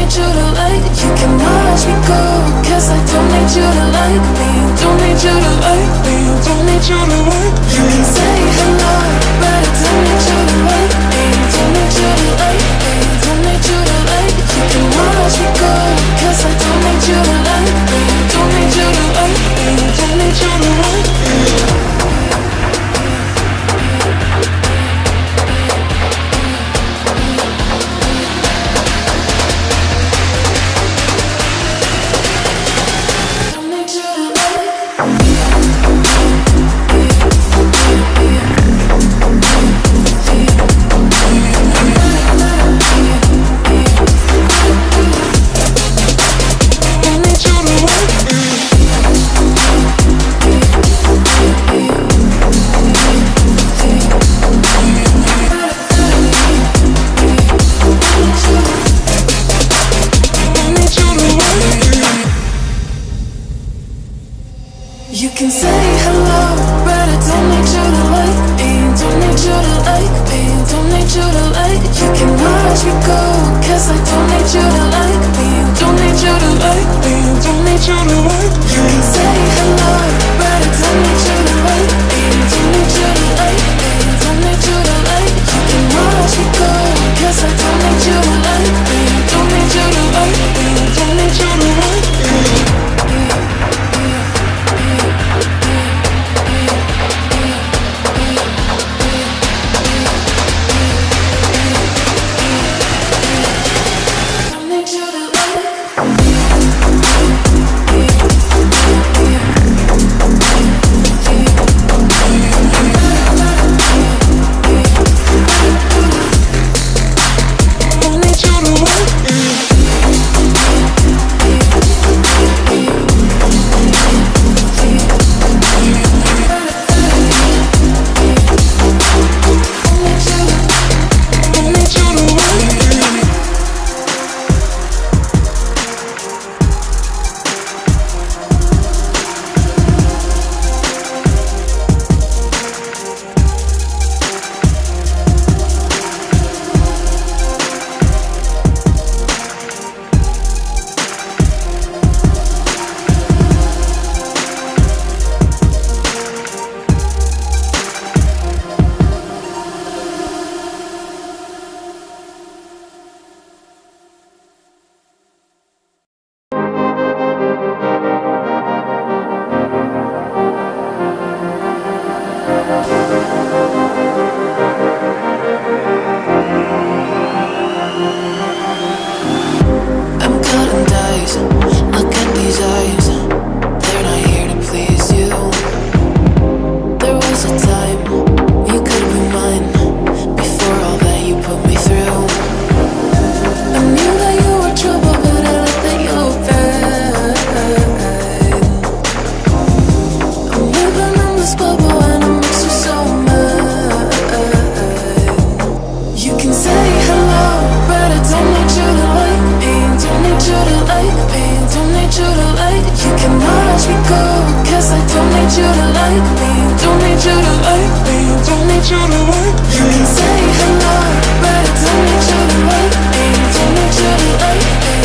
need you to like. You can watch me go, 'cause I don't need you to like me. Don't need you to like me. Don't need you to like me. You can say hello, but I don't need you to like me. Don't need you to like me. Don't need you to like. You can watch me go, 'cause I don't need you to like me. Don't need you to like me. Don't need you to like me. You can say hello, but I don't need you to like me. Don't need you to like me. Don't need you to like. You can watch me go, 'cause I don't need you to like me. Don't need you to like me. Don't need you to like. You can say hello, but I don't need you to like me. Don't need you to like me. Don't need you to like. You can watch me go, 'cause I don't need you to like me. Don't need you to like me. Don't need you to like me. You can say hello, but I don't need you to like me. Don't need you to like me.